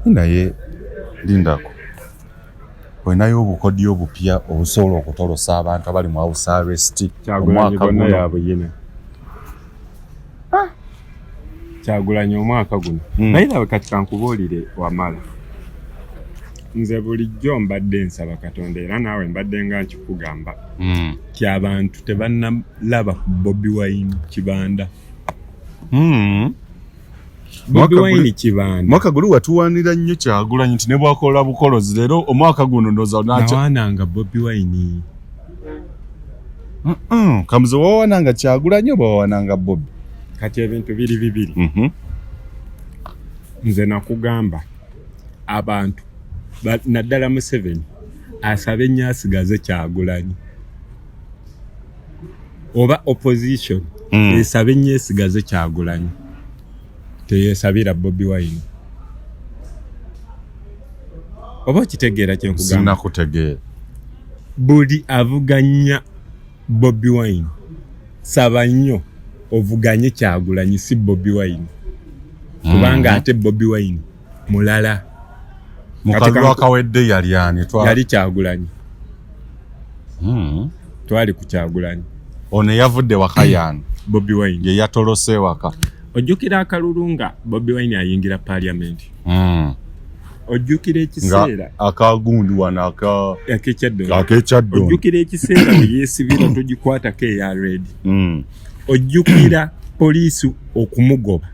naye lindako olinayo obukodyo obupya obusobola okutolosa abantu abali mu house arrest omwaka guno yabwe Kyagulanyi omwaka guno naye kati kankubuulire Wamala, nze bulijjo mbadde nsaba Katonda era naawe mbadde nga nkikugamba ky'abantu tebannalaba ku Bobi Wine Kibanda. Bobi Wine Kibanda mwaka guli watuwanira nnyo Kyagulanyi nti ne bwakola bukolozi leero omwaka guno ndoza nawananga Bobi Wine kamuze wawananga Kyagulanyi oba wawananga Bobi? Kati ebintu biri bibiri. Nze nakugamba abantu naddala Museveni asabe nnyo asigaze Kyagulanyi oba opposition esabe nnyo esigaze Kyagulanyi teyesabira Bobi Wine. Oba okitegeera kye nkugamba? Sinakutegeera. Buli avuganya Bobi Wine saba nnyo ovuganye Kyagulanyi si Bobi Wine kubanga ate Bobi Wine mulala mukalu akawedde yali ani yali Kyagulanyi. Twali ku Kyagulanyi ono yavudde wakayani Bobi Wine ye yatolose waka. Ojjukira akalulu nga Bobi Wine ayingira parliament. Ojjukira ekiseera akagundu wana akechaddo. Ojjukira ekiseera yeesibira togikwatako eya red. Ojjukira poliisi okumugoba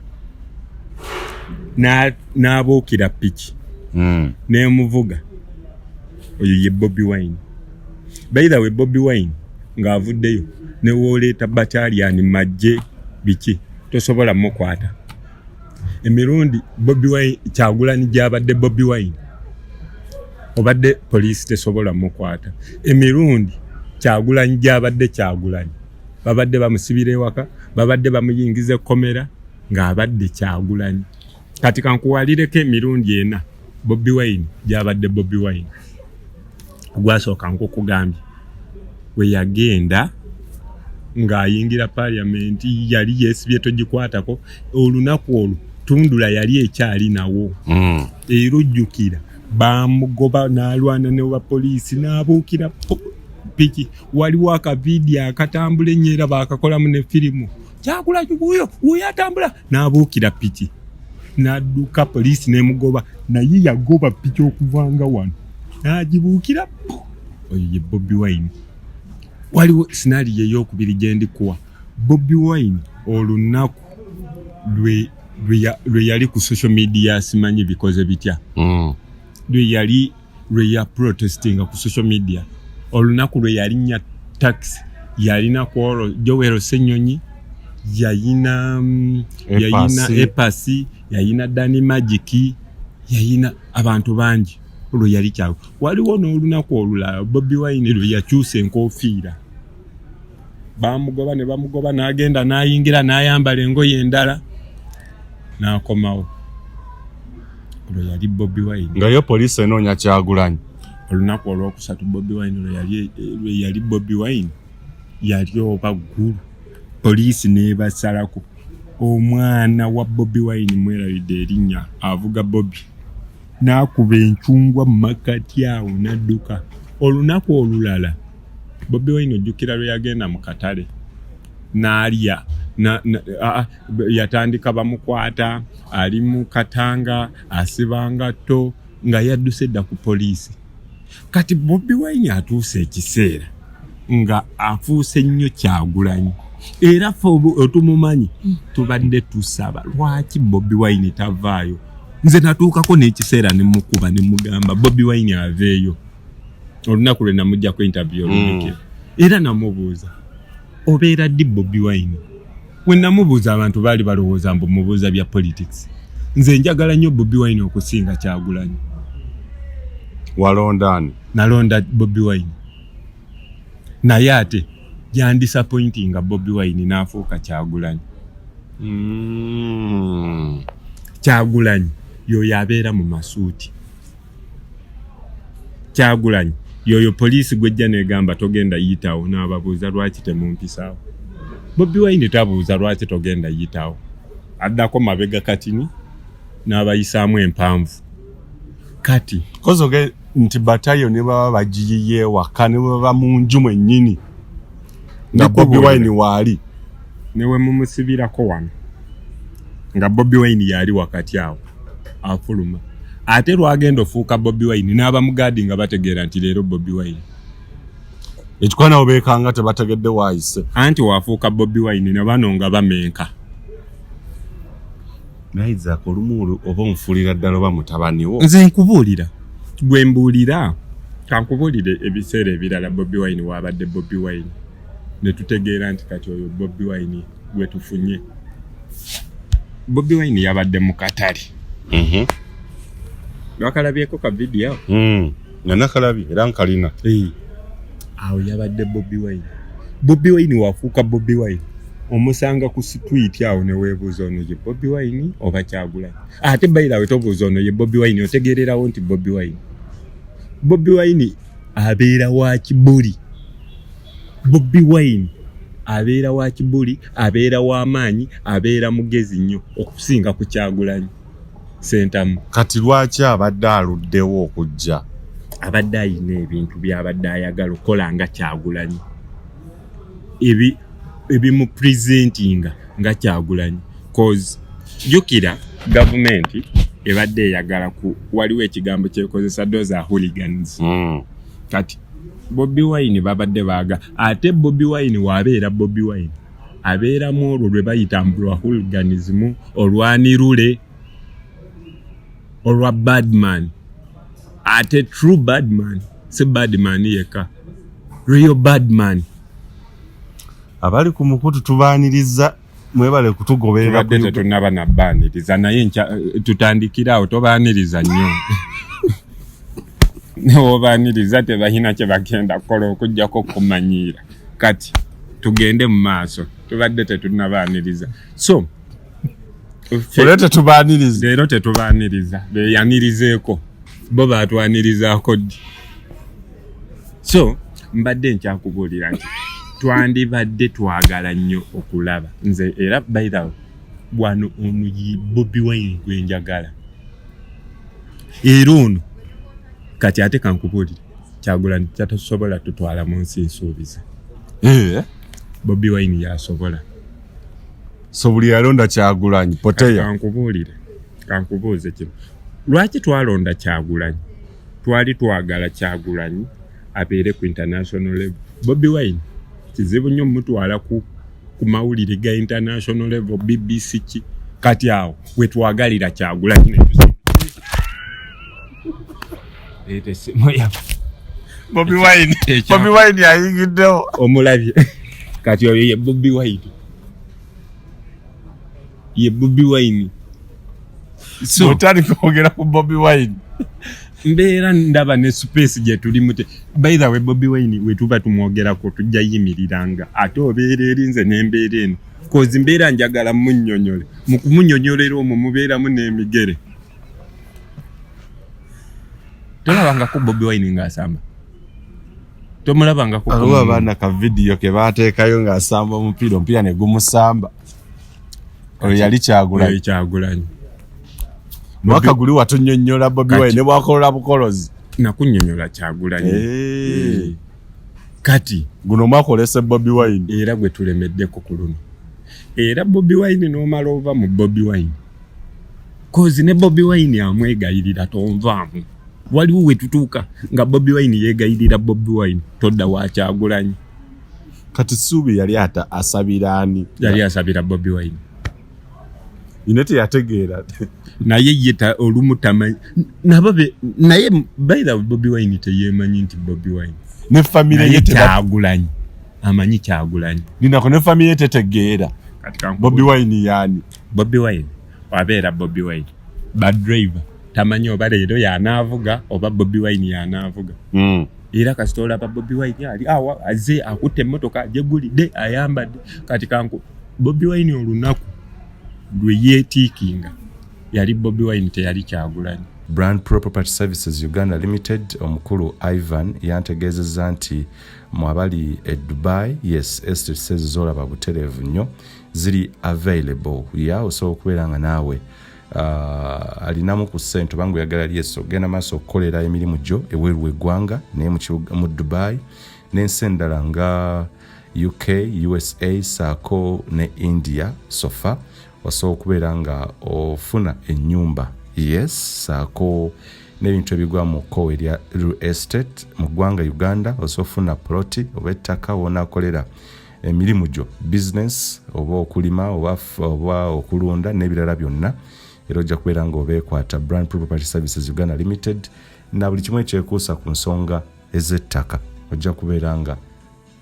n'abuukira piki n'emuvuga. Oyo ye Bobi Wine. By the way, Bobi Wine ng'avuddeyo ne wooleeta battalion majje biki tosobola mukwata. Emirundi Bobi Wine Kyagulanyi gy'abadde Bobi Wine obadde poliisi tesobola mukwata. Emirundi Kyagulanyi gy'abadde Kyagulanyi babadde bamusibira ewaka, babadde bamuyingiza ekkomera ng'abadde Kyagulanyi. Kati kankuwalireko emirundi ena Bobi Wine gy'abadde Bobi Wine. Gwasooka nkukugambye we yagenda ng'ayingira parliament yali yeesibye togikwatako. Olunaku olwo Tundula yali ekyali nawo. Erujjukira bamugoba n'alwana ne bapoliisi n'abuukira piki. Waliwo akavidiyo akatambula ennyo era baakakolamu ne firimu. Kyagulanyi wuyo atambula n'abuukira piki. N'adduka poliisi n'emugoba naye yagoba piki okuvanga wano n'agibuukira. Oyo ye Bobi Wine. Waliwo sinaliyo ey'okubiri gye ndikuwa. Bobi Wine olunaku lwe yali ku social media simanyi bikoze bitya. Lwe ya protestinga ku social media. Olunaku lwe yalinnya taxi yalina kwolo Joel Senyonyi yayina Epasi yayina Dani Magic yayina abantu bangi lwe yali kyawe. Waliwo n'olunaku olulala Bobi Wine lwe yakyusa enkofiira bamugoba ne bamugoba n'agenda n'ayingira n'ayambala engoye endala n'akomawo. Lwe yali Bobi Wine nga yo poliisi enoonya Kyagulanyi. Olunaku olwokusatu Bobi Wine lwe yali Bobi Wine yali oba ggulu. Poliisi n'ebasalako. Omwana wa Bobi Wine mwerabidde erinnya avuga Bobi n'akuba encungwa mu makati awo n'adduka. Olunaku olulala Bobi Wine ojjukira lwe yagenda mu katale n'alya yatandika bamukwata ali mu katanga asiba ngatto nga yadduse dda ku poliisi. Kati Bobi Wine atuuse ekiseera nga afuuse nnyo Kyagulanyi era ffe otumumanyi tubadde tusaba lwaki Bobi Wine tavaayo. Nze natuukako n'ekiseera ne mukuba ne mugamba Bobi Wine aveeyo. Olunaku lwe namujja ku interview olujjukira era namubuuza obeera ddi Bobi Wine. We namubuuza abantu baali balowooza mbu mubuuza bya politics. Nze njagala nnyo Bobi Wine okusinga Kyagulanyi. Walonda ani? Nalonda Bobi Wine. Naye ate disappointing Bobi Wine n'afuuka Kyagulanyi. Kyagulanyi yoyo abeera mu masuuti. Kyagulanyi yoyo poliisi gwejja negamba togenda yitawo n'ababuuza lwaki temumpisaawo. Bobi Wine tabuuza lwaki togenda yitawo. Addako mabega katini n'abayisaamu empanvu kati kozoge nti batayo ne baba bagiyiye waka ne baba mu nju mwennyini nga Bobi Wine waali newe mumusibirako wano nga Bobi Wine yali wakati awo afuluma ate lwagenda ofuuka Bobi Wine n'abamugadi nga bategeera nti leero Bobi Wine ekikwana obeekanga tebategedde waayise anti wafuuka Bobi Wine ne bano nga bamenka nayiza olumu oba omufuulira ddala oba mutabani wo nze nkubuulira gwe mbuulira kankubuulire ebiseera ebirala Bobi Wine waabadde Bobi Wine ne tutegeera nti kati oyo Bobi Wine gwe tufunye Bobi Wine yabadde mu katale wakalabyeko ka video nakalabye era nkalina awo yabadde Bobi Wine wafuuka Bobi Wine omusanga ku street awo ne weebuuza ono ye Bobi Wine oba Kyagulanyi ate bayirawe tobuuza ono ye Bobi Wine otegeererawo nti Bobi Wine abeera wa kibuli Bobi Wine abeera wa kibuli abeera w'amaanyi abeera mugezi nnyo okusinga ku Kyagulanyi sentamu kati lwaki abadde aluddewo okujja abadde ayina ebintu by'abadde ayagala okukola nga Kyagulanyi ebimu presentinga nga Kyagulanyi cause jukira gavumenti ebadde eyagala waliwo ekigambo kyekozesa doza hooligans kati Bobi Wine babadde baaga ate Bobi Wine waabeera Bobi Wine abeeramu olwo lwe bayita mbulwa hooliganism olwanirule olwa badman ate true badman si badman yeka real badman abali ku mukutu tubaaniriza mwebale kutugoberera tubadde tetunaba nabbaaniriza naye tutandikira awo tobaaniriza nnyo newobaaniriza tebahina kye bagenda kukola okujjako kumanyiira kati tugende mu maaso tubadde tetunabaaniriza so leero tetubaaniriza beeyanirizeeko bo baatwanirizaako ddi so mbadde nkyakubuulira nti twandibadde twagala nnyo okulaba nze era bayirawo wano ono ye Bobi Wine gwe njagala era ono kati ate kankubuulire Kyagulanyi tatasobola tutwala mu nsi nsuubiza Bobi Wine yasobola so buli yalonda Kyagulanyi poteya kankubuuze kino lwaki twalonda Kyagulanyi twali twagala Kyagulanyi abeere ku international level Bobi Wine kizibu nnyo mutwala ku mawulire ga international level BBC ki kati awo wetwagalira Kyagulanyi Bobi Wine yayingiddewo omulabye kati oyo ye Bobi Wine so otali kwogera ku Bobi Wine mbeera ndaba ne space gye tuli mute by the way Bobi Wine wetuba tumwogerako tujja yimiriranga ate obeera erinze n'embeera eno kozi mbeera njagala munnyonyole mu kumunnyonyolera omwo mubeeramu n'emigere tolabangako Bobi Wine ng'asamba tomulabangako aliwo abaana ka video ke baateekayo ng'asamba omupiira ne gumusamba oyo yali Kyagulanyi mwaka guli watunnyonnyola Bobi Wine ne bwakolola bukolozi nakunnyonnyola Kyagulanyi kati guno mwakolese Bobi Wine era gwe tulemeddeko ku luno era Bobi Wine n'omala ova mu Bobi Wine kozi ne Bobi Wine amwegayirira tonvaamu waliwo wetutuuka nga Bobi Wine yeegayirira Bobi Wine todda wa Kyagulanyi kati Suubi yali asabira ani yali asabira Bobi Wine inete yategeera naye yeta olumutamanyi nababe naye bayira Bobi Wine teyemanyi nti Bobi Wine ne family yete Kyagulanyi amanyi Kyagulanyi ninako ne family yete tegeera Bobi Wine yani Bobi Wine wabeera Bobi Wine bad driver tamanyi oba leero yanaavuga oba Bobi Wine yanaavuga era kasitola ba Bobi Wine ali awa aze akutte emmotoka gyegulidde ayambadde kati kanku Bobi Wine olunaku lwe yeetiikinga yali Bobi Wine teyali Kyagulanyi. Brand Pro Property Services Uganda Limited omukulu Ivan yantegeezezza nti mu abali e Dubai yes estate sales zolaba butereevu nnyo ziri available ya osobola okubeera nga naawe alinamu ku ssente bangu yagala lyeso genda maaso okukolera emirimu gyo eweeru w'eggwanga naye mu Dubai n'ensi endala nga UK, USA, saako ne India sofa osobola okubeera nga ofuna ennyumba yes saako n'ebintu ebigwa mu kkowe erya real estate mu ggwanga Uganda osobola ofuna ploti oba ettaka wonaakolera emirimu gyo business oba okulima oba okulunda n'ebirala byonna era ojja kubeera nga obeekwata Brand Property Services Uganda Limited na buli kimu ekyekuusa ku nsonga ez'ettaka ojja kubeera nga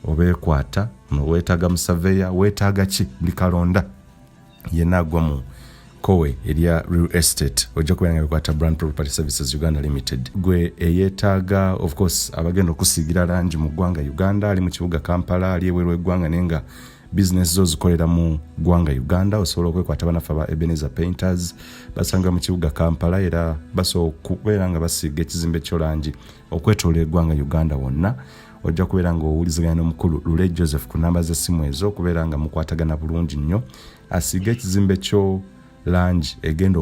obeekwata weetaaga musaveya weetaaga ki buli kalonda yenna agwa mu kowe erya real estate ojja kubeera nga bekwata Brand Property Services Uganda Limited gwe eyeetaaga of course abagenda okusiigira langi mu ggwanga Uganda ali mu kibuga Kampala ali eweeru w'eggwanga naye nga business zo zikolera mu ggwanga Uganda osobola okwekwata banaffe aba Ebenezer Painters basanga mu kibuga Kampala era basobola okubeera nga basiiga ekizimbe ky'olangi okwetoola eggwanga Uganda wonna ojja kubeera nga owuliziganya n'omukulu Lule Joseph ku namba z'essimu ezo okubeera nga mukwatagana bulungi nnyo asiiga ekizimbe kyo langi egenda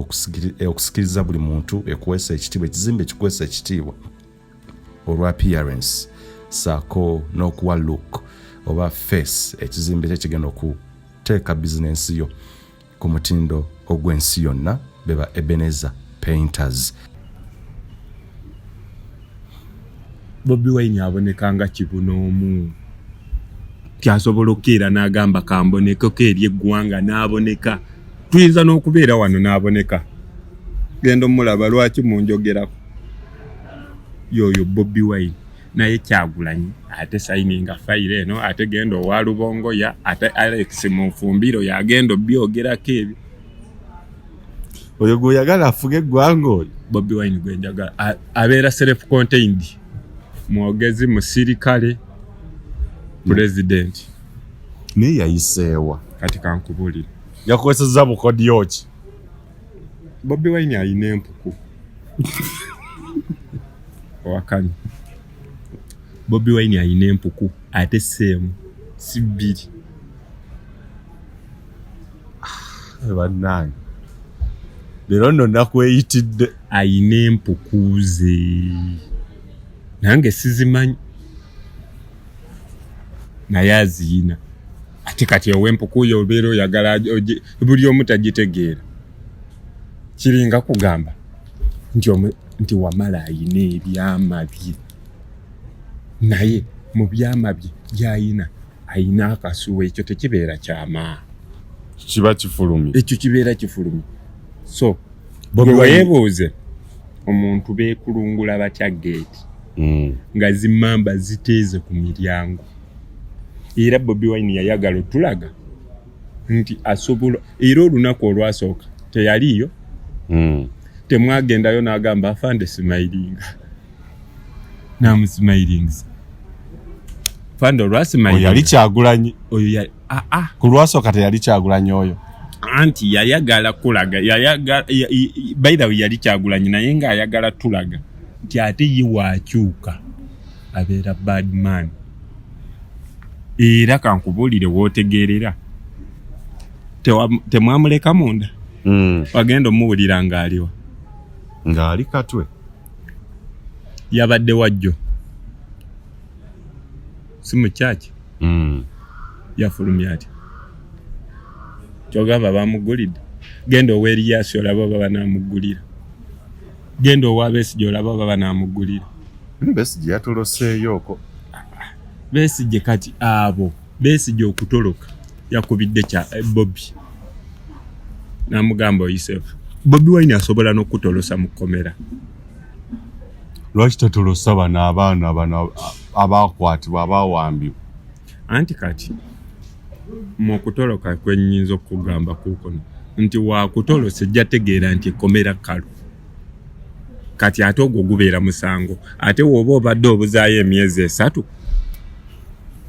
okusikiriza buli muntu ekuweesa ekitiibwa ekizimbe ekikuweesa ekitiibwa olwa appearance saako n'okuwa look oba face ekizimbe ekigenda okuteeka bizinensi yo ku mutindo ogw'ensi yonna beba Ebenezer Painters. Bobi Wine aboneka nga kibunoomu kyasobola okukeera n'agamba kambonekeko eri eggwanga n'aboneka tuyinza n'okubeera wano n'aboneka genda omulaba lwaki munjogerako yoyo Bobi Wine naye Kyagulanyi ate sayininga fayire eno ate genda owa Lubongo ya ate Alex Munfumbiro yagenda obyogerako ebyo oyo gweyagala afuge eggwanga oyo Bobi Wine gwenjagala abeera self contained mwogezi musirikale president naye yayiseewa kati kankubulira yakozesa bukodyo ki Bobi Wine ayina empuku wakani Bobi Wine ayina empuku ate seemu si bbiri bannange leero nno nakweyitidde ayina empuku ze nange sizimanyi naye aziyina ate kati ow'empuku yo obeera oyagala buli omu tagitegeera kiringa kugamba nti Wamala ayina ebyama bye naye mu byama bye byayina ayina akasuwa ekyo tekibeera kyama kiba kifulumi ekyo kibeera kifulumi so weebuuze omuntu beekulungula batya geeti nga zimmamba ziteeze ku miryango era Bobi Wine yayagala otulaga nti asobola era olunaku olwasooka teyaliyo temwagendayo n'agamba afande smilinga namusmilings fande olwasimalinga yali Kyagulanyi oyo yali ku lwasooka teyali Kyagulanyi oyo anti yayagala kulaga by the way yali Kyagulanyi naye nga ayagala tulaga nti ate ye waakyuka abeera bad man era kankubulire wootegeerera temwamuleka munda wagenda omuwulira ng'aliwa ng'ali Katwe yabadde wajjo si mu kyaki yafulumya ati kyogamba bamugulidde genda oweeriyasi olaba baba naamugulira genda owa Besigye olaba baba naamugulira Besigye yatoloseeyo oko Besigye kati abo Besigye okutoloka yakubidde kya Bobi namugamba oyisefu Bobi Wine asobola n'okutolosa mu kkomera lwaki tatolosa bano abaana bano abakwatibwa abawambibwa anti kati mu kutoloka kwennyinza okugamba kukono nti wakutolosa ejja tegeera nti ekkomera kalu kati ate ogwo gubeera musango ate woba obadde obuzaayo emyezi 3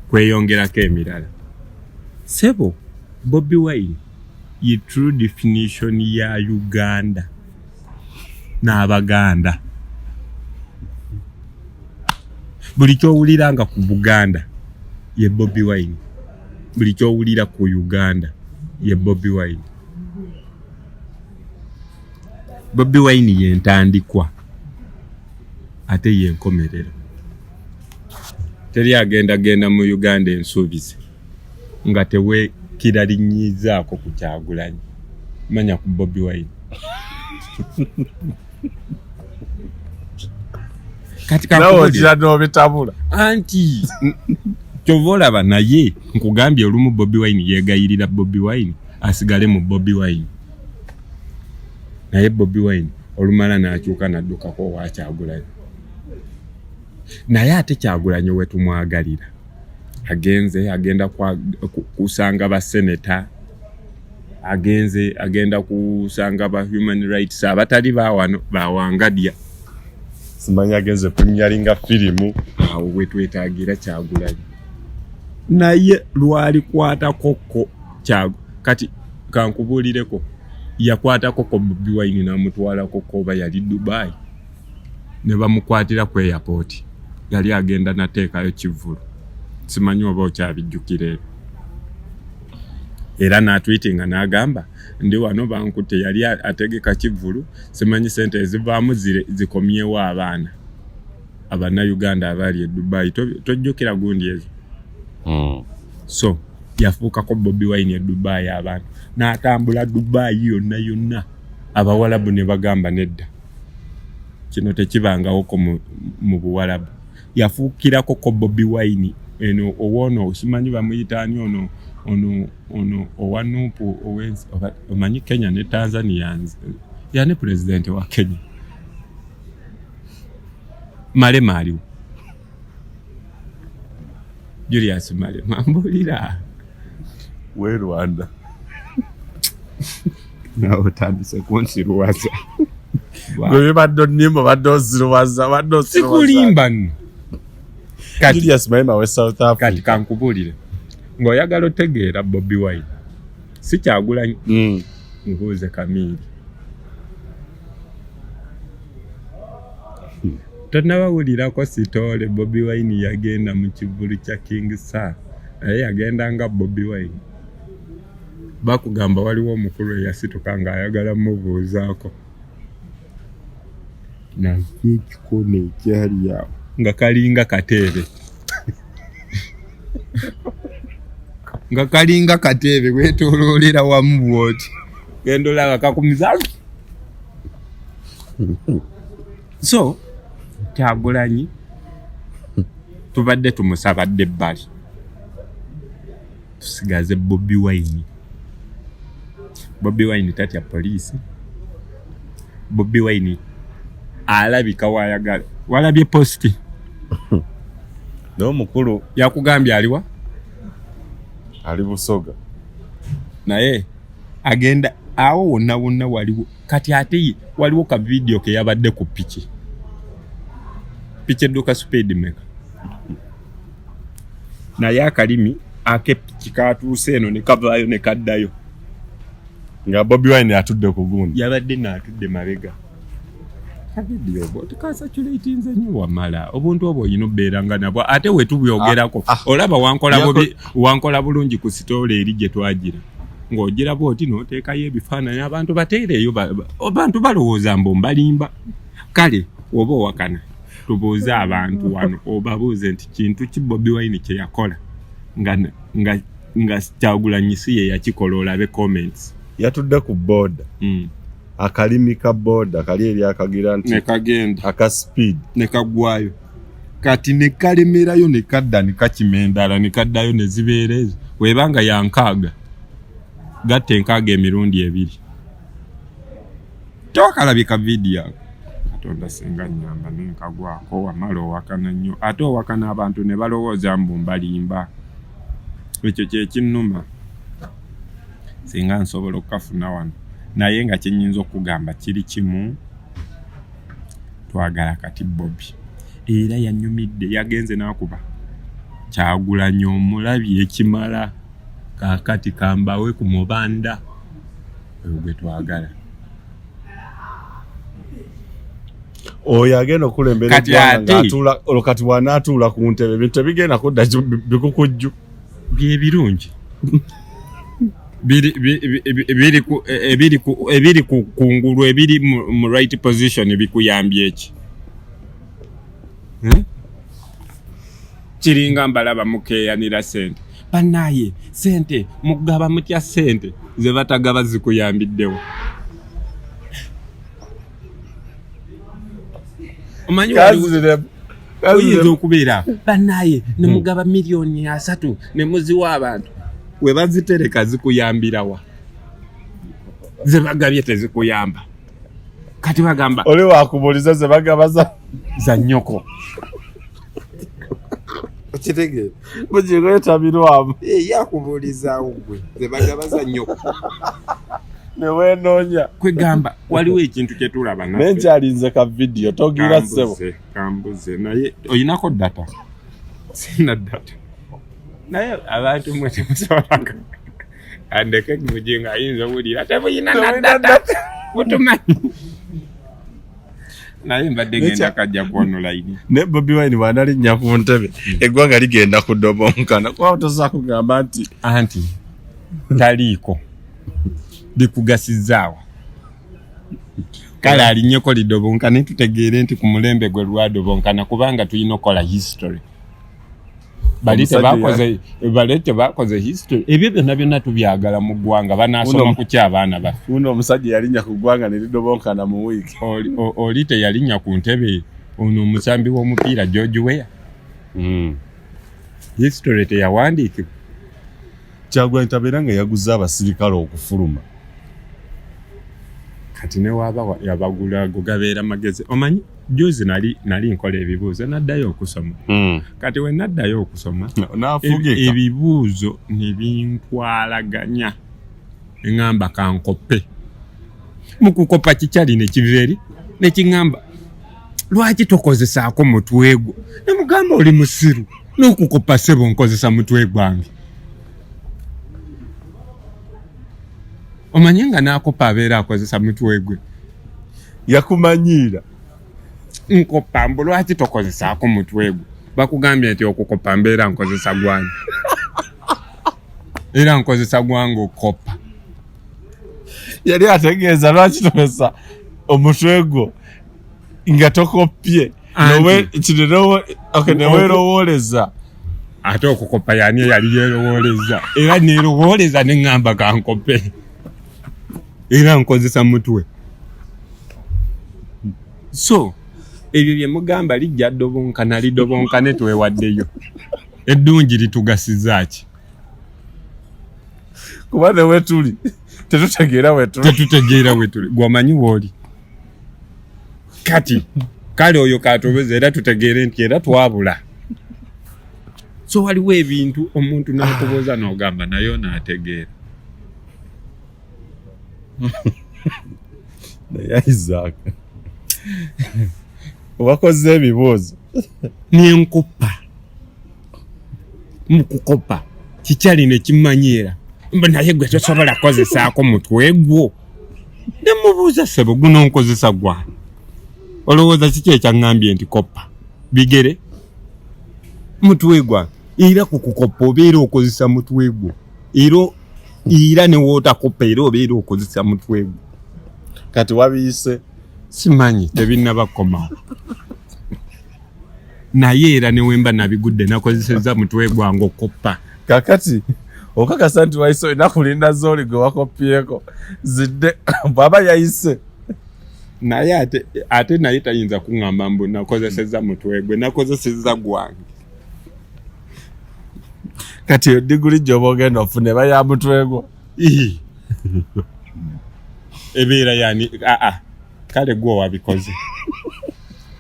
kweyongerako emirala sebo Bobi Wine ye true definition ya Uganda n'Abaganda buli kyowulira nga ku Buganda ye Bobi Wine buli kyowulira ku Uganda ye Bobi Wine Bobi Wine yentandikwa ate yenkomerero. Teri agenda mu Uganda ensuubize nga tewe kiralinyizaako ku Kyagulanyi. Manya ku Bobi Wine. Kati bitabula anti kyovolaba naye nkugambye olumu Bobi Wine yegayirira Bobi Wine asigale mu Bobi Wine. Naye Bobi Wine olumala n'akyuka n'addukako wa Kyagulanyi. Naye ate Kyagulanyi we tumwagalira agenda kusanga ba senator, agenda kusanga ba human rights abatali bawano bawangadya. Simanyi agenze kunyalinga filimu awo we twetagira Kyagulanyi. Naye lwali kwata kokko kati kankubulireko yakwata kokko Bobi Wine n'amutwala kokko ba yali Dubai ne bamukwatira ku airport. Yali agenda nateekayo kivulu. Simanyi oba okyabijjukire. Era n'atweetinga n'agamba ndi wano bankute yali ategeka kivulu. Simanyi sente ezivaamu zikomyewo abaana abana Uganda abali e Dubai. Tojjukira gundi ezo. So yafuuka ko Bobi Wine e Dubai abantu n'atambula Dubai yonna abawalabu ne bagamba nedda kino tekibangawo ko mu Buwalabu. Yafuukirako ko Bobi Wine eno owono simanyi bamuyitaani ono owanupu owensi omanyi Kenya ne Tanzania yani president wa Kenya Malema aliwo Julius Malema mbulira we Rwanda na utandise kunsiruwaza gwe baddo nimba baddo ziruwaza sikulimba Julius Malema we South Africa. Kati kankubulire ng'oyagala otegeera Bobi Wine si Kyagulanyi nkuuze Kamili. Tonnabawulirako sitoole Bobi Wine yagenda mu kivulu kya King Sir naye yagenda nga Bobi Wine. Bakugamba waliwo omukulu eyasituka ng'ayagala mubuuzaako naye ekikono ekyali awo nga kalinga kateebe nga kalinga kateebe wetoloolera wamu bwoti genda olaba kakumiza. So Kyagulanyi tubadde tumusabadde ebbali tusigaze Bobi Wine. Bobi Wine tatya poliisi. Bobi Wine alabika wayagala. Walabye posti no mukulu yakugambye aliwa ali Busoga naye agenda awo wonna waliwo. Kati ate waliwo ka video ke yabadde ku piki edduka speed maker naye akalimi ake piki katuuse eno ne kavaayo ne kaddayo nga Bobi Wine atudde ku gundi yabadde n'atudde mabega. Video bot kasa chuleitinze nyo wamala obuntu obwo yino beranga nabwo ate wetubyogerako olaba wankola bulungi ku story eri gye twagira ng'ogira boti n'oteekayo ebifaananyi abantu bateereyo abantu balowooza mbu mbalimba. Kale oba owakana tubuuze abantu wano obabuuze nti kintu ki Bobi Wine kye yakola nga Kyagulanyi si ye yakikola olabe comments. Yatudde ku boda akalimi ka boda kali eri akagira nti nekagenda aka speed nekagwayo kati nekalemerayo nekadda nekakimendala nekaddayo nezibeerezo webanga yankaaga gatte nkaaga emirundi ebiri. Tokalabika video Katonda senga nyamba nenkagwako wamala owakana nnyo ate owakana abantu ne balowooza mbu mbalimba. Ekyo kyekinnuma singa nsobola okukafuna wano naye nga kyenyinza okugamba kiri kimu twagala kati Bobi era yanyumidde yagenze n'akuba Kyagulanyi omulabi ekimala kakati kambawe ku mubanda gwe twagala. Oyo agenda okulembera ng'atuula olukati bw'anaatuula ku ntebe ebintu ebigenda kudda bikukujju bye birungi. ebiri ku kungulu ebiri mu right position bikuyambye eki kiringa mbalaba mukeyanira sente banaye sente mugaba mutya sente ze batagaba zikuyambiddewo omanyi oyinza okubeera banaye ne mugaba miliyoni 3 ne muziwa abantu we bazitereka zikuyambirawa ze bagabye tezikuyamba kati bagamba oli wakubuliza ze bagaba za nnyoko Okitegeera Bujjingo yetabirwamu yakubuliza ogwe ze bagaba za nnyoko ne weenoonya kwegamba waliwo ekintu kye tulaba nenkyalinze ka vidiyo togira ssebo kambuze naye oyinako data sina data naye abantu mwe temusobola andeke Bujjingo ayinza owulira tebuyina na data mutumanyi naye mbadde genda kajja ku online ne Bobi Wine bw'analinnya ku ntebe eggwanga ligenda kudobonkana kuba tosobola kugamba nti anti taliiko likugasizaawa kale alinnyeko lidobonkane tutegeere nti ku mulembe gwe lwadobonkana kubanga tulina okola history bali tebakoze history ebyo byonna tubyagala mu ggwanga banaasoma ku ky'abaana baffe uno omusajja yalinnya ku ggwanga ne lidobonkana mu wiiki oli teyalinnya ku ntebe ono omusambi w'omupiira George Weah history teyawandiikibwa Kyagulanyi tabeera nga yaguze abasirikale okufuluma kati ne waba yabagula gabeera magezi omanyi jozi nali nkola ebibuuzo naddayo okusoma kati we naddayo okusoma ebibuuzo ne bintwalaganya eŋŋamba kankoppe mu kukopa kikyali ne kiva eri ne kiŋŋamba lwaki tokozesaako mutwe gwo ne mugamba oli musiru n'okukopa ssebo nkozesa mutwe gwange omanyi nga n'akopa abeera akozesa mutwe gwe yakumanyiira nkopa mbu lwaki tokozesaako mutwe gwe bakugambye nti okukopa mbeera nkozesa gwange era nkozesa gwange okukopa yali ategeeza lwaki tokozesa omutwe gwo nga tokopye neweerowooleza ate okukopa yani yali yeerowooleza era neerowooleza neŋŋamba kankope era nkozesa mutwe so ebyo bye mugamba lijja dobonkana lidobonkane twewaddeyo eddungi litugasizaaki kuba ne wetuli tetutegeera wetuli gwamanyi wooli kati kale oyo katobeza era tutegeere nti era twabula so waliwo ebintu omuntu n'akubuuza n'ogamba nayo n'ategeera naye Isaac wakoze ebibuuzo nenkopa mukukopa kikyali ne kimanyiira naye gwe tosobola kukozesaako mutwe gwo nemubuuza ssebo guno nkozesa gwa olowooza kiki ekyaŋŋambye nti kopa bigere mutwe gwa era kukukopa obeera okozesa mutwe gwo era newootakopa era obeera okozesa mutwe gwo kati wabiyise simanyi tebinnabakomawo naye era newemba nabigudde nakozeseza mutwe gwange okopa kakati okakasa nti wayise olina kulinda zooli gwe wakopyeko zidde bwaba yayise naye ate naye tayinza kuŋŋamba mbu nakozeseza mutwe gwe nakozeseza gwange kati yo diguli gyoba ogenda ofune eba ya mutwe gwo ebeera yani kale gwe wabikoze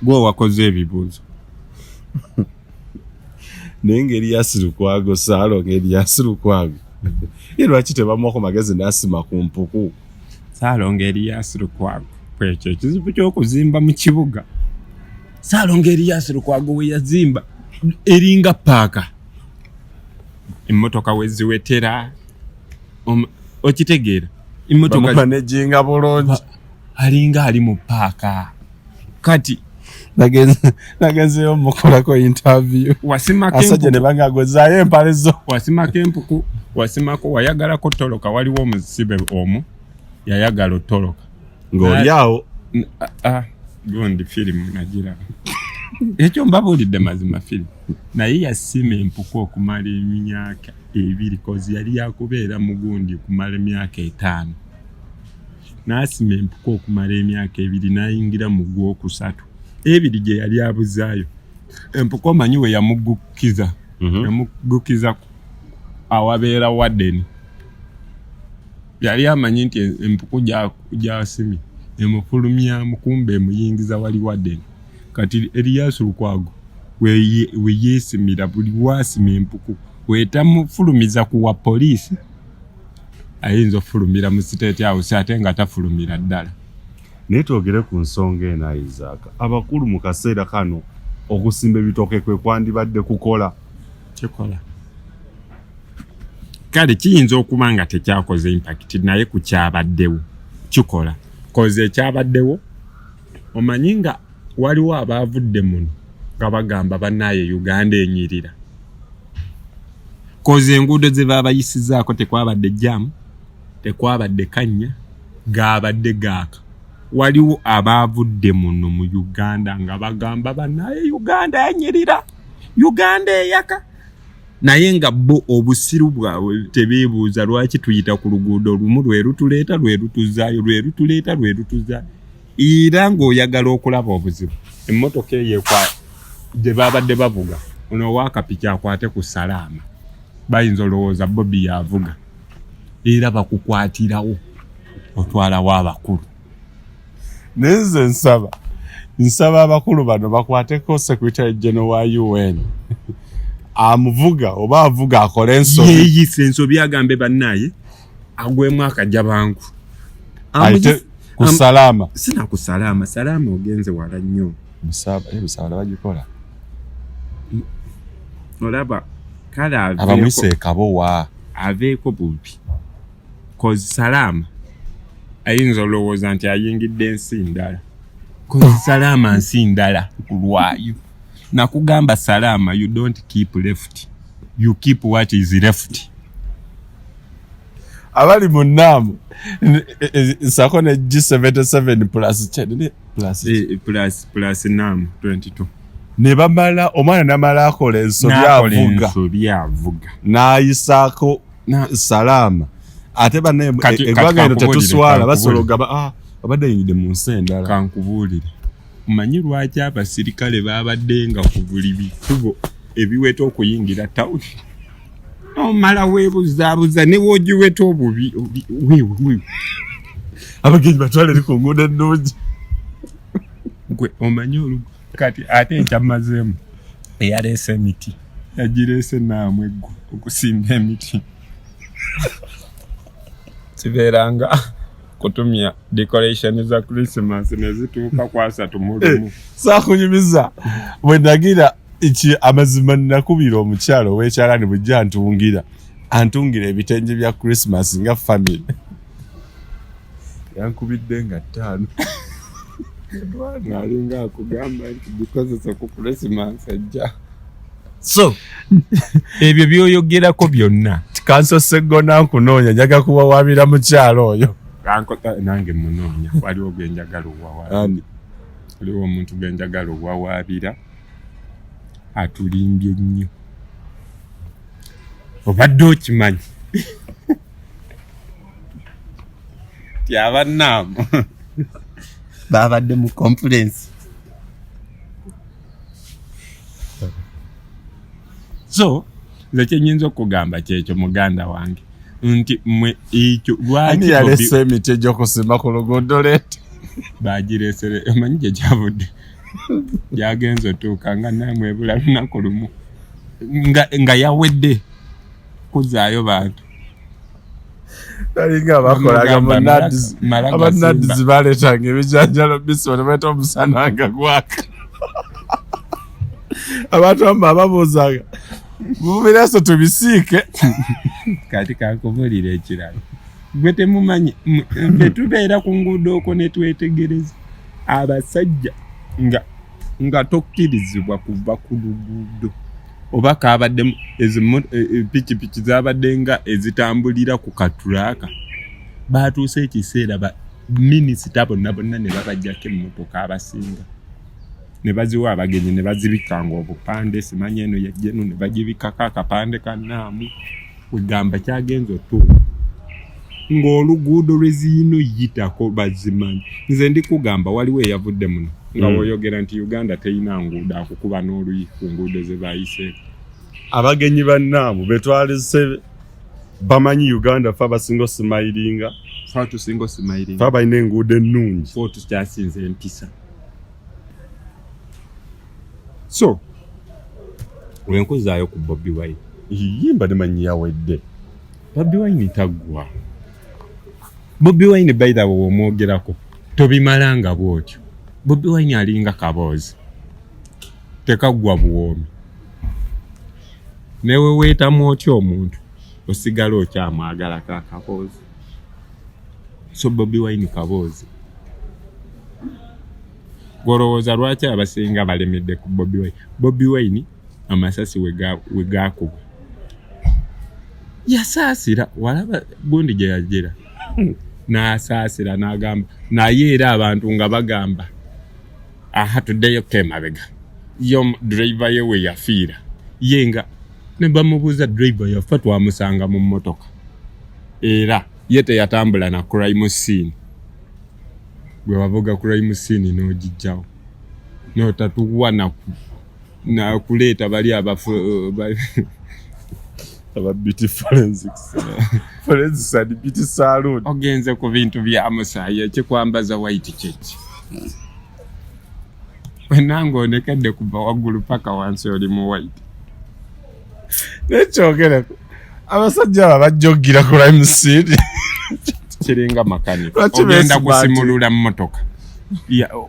gwe wakoze ebibuuzo naye ngeri yasirukwago saalo ngeri yasirukwago ye lwaki tebamuwako magezi n'asima ku mpuku saalo ngeri yasirukwago kwekyo ekizibu ky'okuzimba mu kibuga saalo ngeri yasirukwago we yazimba eringa paaka emmotoka we ziwetera okitegeera emmotoka manejinga bulungi alinga ali mu paaka kati nagenzeyo mukolako interview asajja ne bangagozaayo empale zo wasimako empuku wasimako wayagalako toloka waliwo omusibe omu yayagala otoloka ng'oli awo gondi firimu nagiraba ekyo mbabuulidde mazima firimu naye yasima empuku okumala emyaka 2 kozi yali yakubeera mugundi okumala emyaka 5 n'asima empuku okumala emyaka 2 n'ayingira mu gwokusatu ebiri gye yali abuzaayo empuku omanyi we yamuggukiza yamuggukiza awabeera wadeni yali amanyi nti empuku gy'asimye emufulumyamu kumbe emuyingiza wali wadeni kati Erias Lukwago we yeesimira buli wasima empuku wetamufulumiza kuwa poliisi ayinza ofulumira mu state house ate nga tafulumira ddala. Naye twogere ku nsonga eno Isaac, abakulu mu kaseera kano okusimba ebitooke kwe kwandibadde kukola kikola kale kiyinza okuba nga tekyakoze impact naye ku kyabaddewo kikola koze ekyabaddewo omanyi nga waliwo abaavudde muno nga bagamba bannaye Uganda enyirira koze enguudo ze baabayisizaako tekwabadde jam tekwabadde kanya gaabadde gaaka waliwo abaavudde muno mu Uganda nga bagamba bannaye Uganda enyirira Uganda eyaka naye nga bo obusiru bwabwe tebeebuuza lwaki tuyita ku luguudo lumu lwe lutuleeta lwe lutuzaayo lwe lutuleeta lwe lutuzaayo era ng'oyagala okulaba obuzibu emmotoka eyo gye baabadde bavuga ono waakapiki akwate ku salaama bayinza olowooza Bobi yavuga era bakukwatirawo otwalawo abakulu. Neze nsaba abakulu bano bakwateko Secretary General wa UN amuvuga oba avuga akole ensobi yeyise ensobi agambe bannaye agwemu akajja bangu ayite ku salama sina ku salama ogenze wala nnyo musaba bagikola olaba kala abamwise kabowa aveeko Bobi kozi salama ayinza olowooza nti ayingidde ensi ndala kozi salama nsi ndala kulwayo nakugamba salama you don't keep left you keep what is left abali munamu sako ne G77 plus nam 22 ne bamala omwana namala akola ensobi avuga n'ayisaako salama ate banne eggwanga eno tetuswala basologa abadde yingidde mu nsi endala. Kankubuulire manyi lwaki abasirikale baabadde nga ku buli bikubo ebiweta okuyingira tawuni omala weebuzaabuza ne woogiweta obubi abagenyi batwale ku nguudo ennungi gwe omanyi olugu kati ate ekyamazeemu eyaleese emiti yagireese naamu eggo okusimba emiti kibeeranga kutumya decoration za Christmas nezituuka kwa 3 mu lumu. Saakunyumiza bwe nagira iki amazima nakubira omukyalo w'ekyalani bujja antungira ebitenje bya Christmas nga family yankubidde nga 5 nalinga akugamba nti bikozesa ku Christmas ajja so ebyo byoyogerako byonna kanso segona nkunoonya njaga kuwawabira mukyalo oyo nange munoonya waliwo genjagala owawaabira waliwo omuntu genjagala owawaabira atulimbye nnyo obadde okimanyi ti abannaamu baabadde mu conference so nze kyenyinza okugamba kyekyo muganda wange nti mwe ekyo lwaki yalese emiti egy'okusimba ku luguudo leete bagireesere omanyi gye gyavudde gyagenza otuuka nga naamwe ebula lunaku lumu nga yawedde kuzaayo bantu nalinga bakolaga abanadizi baleetanga ebijanjalo bisi banebaeta omusana nga gwaka abantu amba babuuzaga mubiraso tubisiike kati kankubulira ekirala gwe temumanyi betubeera ku nguudo okwo ne twetegereza abasajja nga nga tokkirizibwa kuva ku luguudo oba kaabadde pikipiki zaabadde nga ezitambulira ku katulaka baatuuse ekiseera minisita bonna ne babajjako emmotoka abasinga ne baziwa abagenyi ne bazibikanga obupande simanyi eno yajjenu ne bagibikako akapande kannaamu wegamba kyagenza otuuka ng'oluguudo lweziyino yitako bazimanyi nze ndikugamba waliwo eyavudde muno nga woyogera nti Uganda teyina nguudo akukuba n'oluyi ku nguudo ze bayiseeko abagenyi bannaamu betwalize bamanyi Uganda fa basingo simayiringa fa balina enguudo ennungi fo tukyasinze empisa so wenkuzaayo ku Bobi Wine yimba nemanyi yawedde Bobi Wine taggwa Bobi Wine by the way omwogerako tobimalanga bwotyo Bobi Wine alinga kaboozi tekaggwa buwoomi newe weetamu otyo omuntu osigala okyamwagala kaboozi so Bobi Wine kaboozi golowooza lwaki abasinga balemedde ku Bobi Wine Bobi Wine amasasi wegakubwa yasaasira walaba gundi gye yajjera n'asaasira n'agamba naye era abantu nga bagamba tuddeyo kemabega yo driver ye we yafiira ye nga ne bamubuuza driver yafa twamusanga mu mmotoka era ye teyatambula na crime scene gwe wavuga crime scene n'ogijjawo n'otatuwa na kuleeta bali ababiti forensics and beauty salon ogenze ku bintu bya musaayi ekikwambaza white church wenango onekedde kuva waggulu paka wansi oli mu white nekyogereko abasajja babajjogira ku crime scene kiringa makanika ogenda kusimulula mmotoka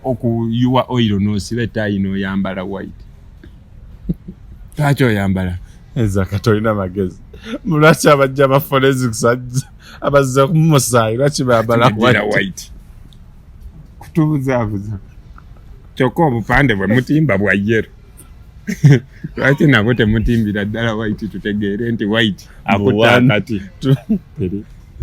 okuyuwa oil n'osiba ettaayi n'oyambala white lwaki oyambala eza katolina magezi mulwaki abajja ba forensics abazza ku musaayi lwaki bayambala white kutubuzaabuza kyokka obupande bwe mutimba bwa yero lwaki nabwo temutimbira ddala white tutegeere nti white akuttakati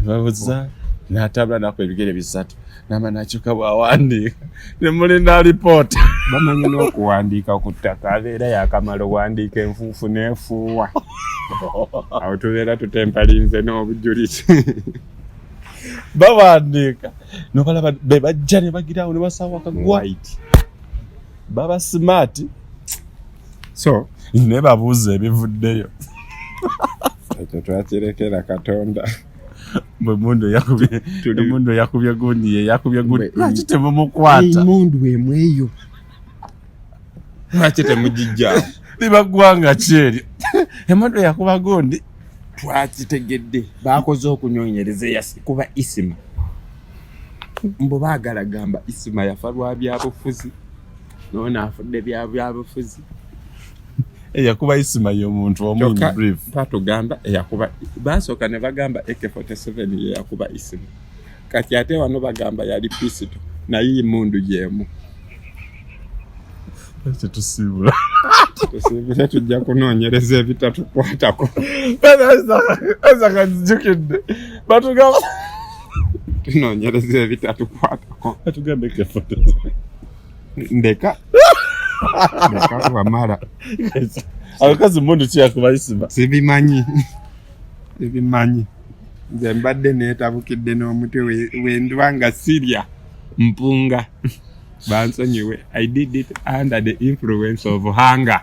babuza n'atabula naku ebigere bisatu n'amanakyuka bwawandiika ne mulina alipoota bamanyi n'okuwandiika ku ttaka abeera yakamala owandiika enfuufu n'efuuwa awo tubeera tutempalinze n'obujulizi bawandiika nobalaba be bajja ne bagirawo ne basawa kagwa baba smart so ne babuuza ebivuddeyo ekyo twakirekera Katonda mundu yakubye gundi ye yakubye gundi lwaki temumukwata mundu emweyo lwaki temugijjawo libagwanga kyeri emundu yakuba gundi twakitegedde bakoze okunyonyereza kuba isima mbo baagala gamba isima yafa lwa byabufuzi noona afudde byabufuzi eyakuba isima y'omuntu omunyi brief patugamba eyakuba basooka ne bagamba AK47 ye yakuba isima kati ate wano bagamba yali pisito naye mundu yemu tusibula tujja kunoonyereza ebitatukwatako eza kanzijukidde batugamba tunoonyereza ebitatukwatako batugambe AK47 ndeka wamala abakazi mundu kyakuba isima sibimanyi nze mbadde neetabukidde n'omutwe wendwa nga sirya mpunga bansonyiwe I did it under the influence of hunger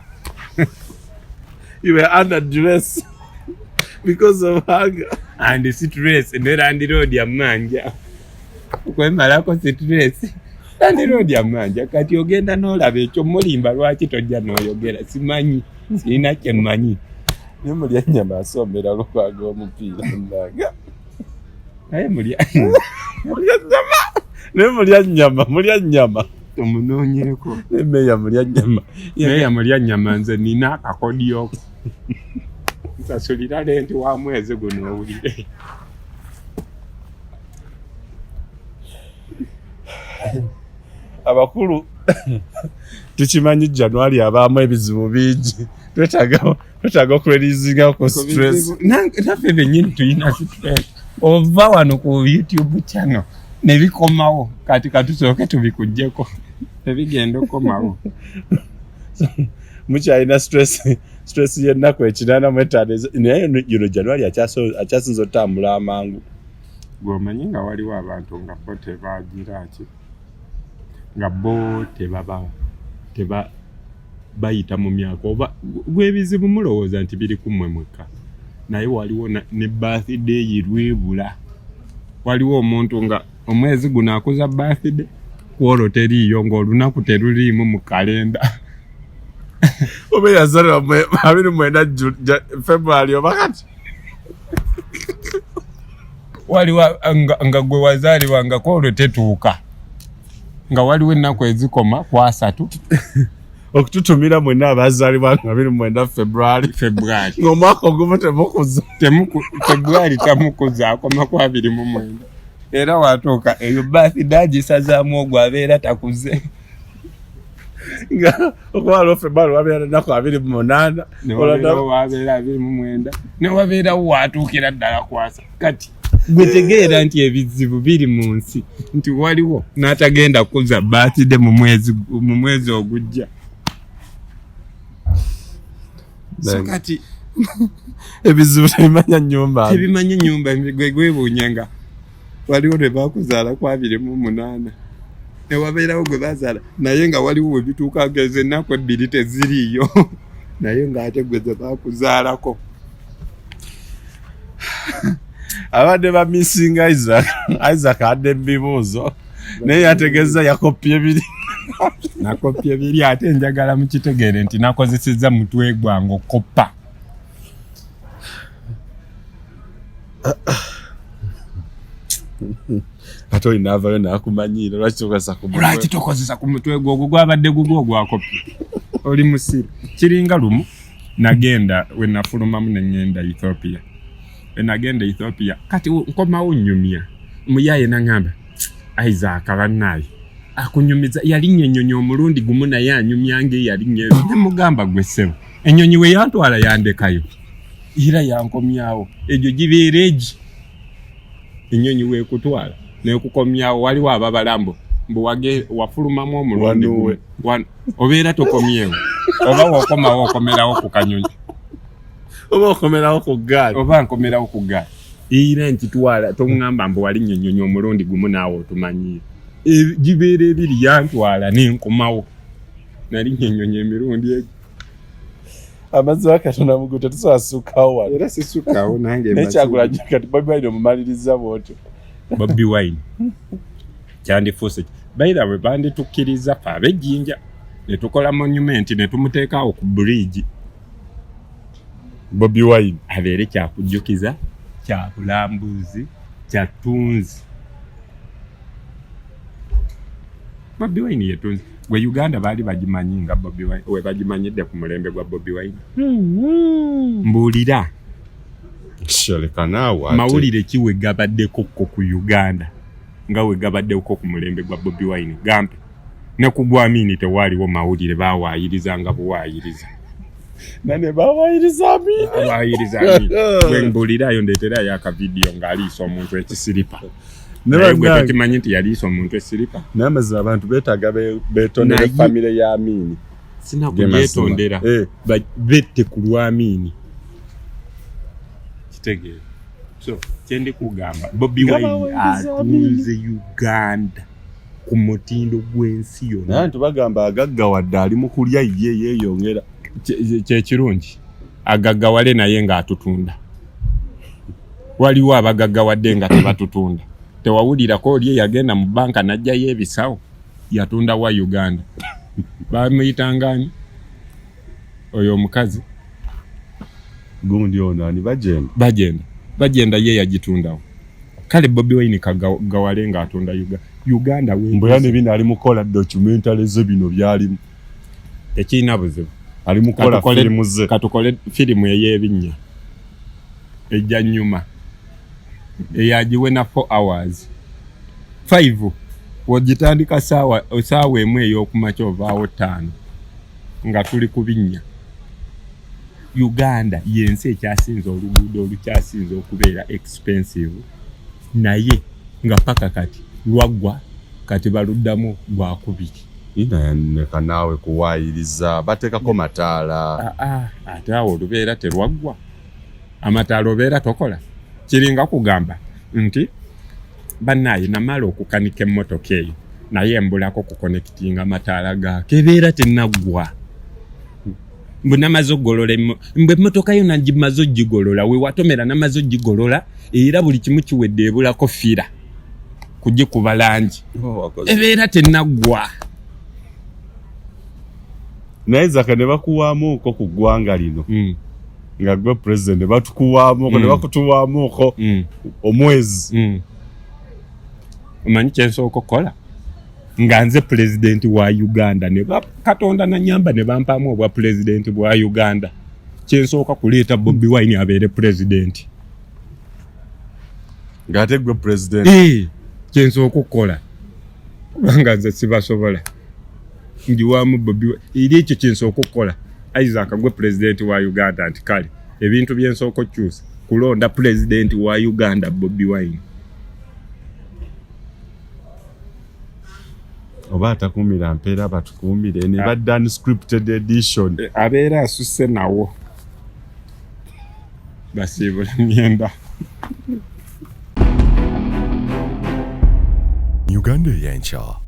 you were under duress because of hunger and stress nerandiroodi amanja okwemalako stress randiroodi amanja kati ogenda n'olaba ekyo mulimba lwaki tojja n'oyogera simanyi sirina kyemmanyi naye mulya nnyama asomera lukwaga omupiira naga naye mulya nnyama tumunoonyeeko meya mulya nnyama nze nina akakodiyoko nsasulira lenti wa mwezi guno owulire abakulu tukimanyi January abaamu ebizibu bingi twetaaga okurelizinga ku stress naffe bennyini tulina stress ova wano ku YouTube channel ne bikomawo kati katusooke tubikugyeko ebigenda okukomawo mukyalina stress y'ennaku ekinaana mu etaano naye gino January akyasinza otambula amangu gwomanyi nga waliwo abantu nga bo tebagira ki nga bo bayita mu myaka oba gwebizibu mulowooza nti biri kummwe mwekka naye waliwo ne birthday lwebula waliwo omuntu nga omwezi guno akuza birthday kwolwo teriiyo ng'olunaku teruliimu mu kalenda oba yazalibwa 29 February oba kati waliwo nga gwe wazaalibwa nga kwolwo tetuuka nga waliwo ennaku ezikoma ku 3 okututumira mwenna abazaalibwa nga 29 February ng'omwaka ogumu temukuza February tamukuza akoma ku 29 era watuuka eyo birthday agisazaamu ogwo abeera takuze nga okwalo February wabeera ennaku 28 wabeera 29 ne wabeerawo watuukira ddala kwasa kati gwe tegeera nti ebizibu biri mu nsi nti waliwo n'atagenda kuza birthday mu mwezi ogujja so kati ebizibu tebimanya nnyumba gwebuunyanga waliwo ne bakuzaala ku 28 ne wabeerawo gwe bazaala naye nga waliwo we bituuka geze ennaku 2 teziriiyo naye ng'ate gwe ze bakuzaalako abadde ba missing Isaac adde bibuuzo naye yategeeza yakopye biri nakopye biri ate njagala mukitegeere nti nakozesezza mutwe gwange okoppa ate olinaavayo naakumanyiira lwaki tokozesa ku mutwe gwogwo gwabadde gugwo ogwakopye oli musiru kiringa lumu nagenda we nafulumamu neŋŋenda Ethiopia nagenda Ethiopia kati nkomawo nnyumya muyaye naŋŋamba Isaac bannaaye akunyumiza yalinnya ennyonyi omulundi gumu naye anyumyange yalinnya nemugamba gwe ssebo ennyonyi we yantwala yandekayo era yankomyawo egyo gibeera egi ennyonyi weekutwala neekukomyawo waliwo ababalambo mbu wafulumamu omulundi gumu obeera tokomyewo oba wokomawo okomerawo ku kanyonyi oba okomerawo ku ggaali oba nkomerawo ku ggaali era nkitwala toŋŋamba mbu walinnya ennyonyi omulundi gumu naawe otumanyiire gibeera ebiri yantwala nenkomawo nalinnya ennyonyi emirundi egi amazzi wa Katonda mugu tetusobola ssukkawo wano era sisukkawo nange nekyagulanyi kati Bobi Wine omumaliriza bwotyo Bobi Wine kyandifuuse baira bwe banditukkiriza fe ab'ejjinja ne tukola monument ne tumuteekaawo ku bridge Bobi Wine abeere kyakujjukiza kya bulambuzi kya ttunzi Bobi Wine yetunzi gwe Uganda baali bagimanyi nga Bobi Wine we bagimanyidde ku mulembe gwa Bobi Wine mbuulira mawulire ki we gabaddeko ku Uganda nga we gabaddeko ku mulembe gwa Bobi Wine gampe ne ku gwamini tewaaliwo mawulire bawaayiriza nga buwaayiriza nane bawaayiriza amini gwe mbuulirayo ndeeterayo akavidiyo ng'aliisa omuntu ekisiripa naye gwe tekimanyi nti yaliisa omuntu esiripa n'amazima abantu beetaaga beetondera famire ya Amini sinakubyetondera bette ku lw'Amini kitegeera so kyendi kugamba Bobi Wine atunze Uganda ku mutindo gw'ensi yonna naye tubagamba agaggawadde ali mu kulya ye yeeyongera kyekirungi agaggawale naye ng'atutunda waliwo abagaggawadde nga tebatutunda tewawulirako oli yagenda mu banka najjayo ebisawo yatunda wa Uganda bamuyitangani oyo omukazi gundi ono ani bagenda ye yagitundawo kale Bobi Wine kagawale ng'atunda Uganda mbula ne bino ali mukola documentary ze bino byalimu tekirina buzibu ali mukola firimu ze katukole firimu ey'ebinnya ejja nnyuma eyagiwe na 4 hours 5 wogitandika saawa emu ey'okumakya ovaawo 5 nga tuli kubinnya Uganda yensi ekyasinze oluguudo olukyasinze okubeera expensive naye nga paka kati lwaggwa kati baluddamu lwakubiri. Neka naawe kuwaayiriza bateekako mataala. Ate awo olubeera terwaggwa amataala obeera tokola kiringa kugamba nti bannaaye namala okukanika emmotoka eyo naye mbulako kukonekitinga mataala gaako ebeera tennaggwa. Mbwe namaze oggolola mbwe emmotoka yo nagimaze ogigolola we watomera namaze ogigolola era buli kimu kiwedde ebulako fira kugikuba langi ebeera tennaggwa. Naye zaka ne bakuwaamuuko ku ggwanga lino nga gwe president ne batukuwaamuuko ne bakutuwaamuuko omwezi. Omanyi kyensooka okukola nga nze president wa Uganda ne Katonda nanyamba ne bampaamu obwa president bwa Uganda kyensooka kuleeta Bobi Wine abeere president. Ng'ate gwe president. Kyensooka okukola nga nze sibasobola njiwaamu Bobi Wine eri ekyo kyensooka okukola Isaac gwe president wa Uganda nti kale ebintu byensooka okukyusa kulonda president wa Uganda Bobi Wine. Oba atakuumira mpeera batukuumire ne badda unscripted edition. Abeera asusse nawo basiibula myenda. Uganda Eyenkya.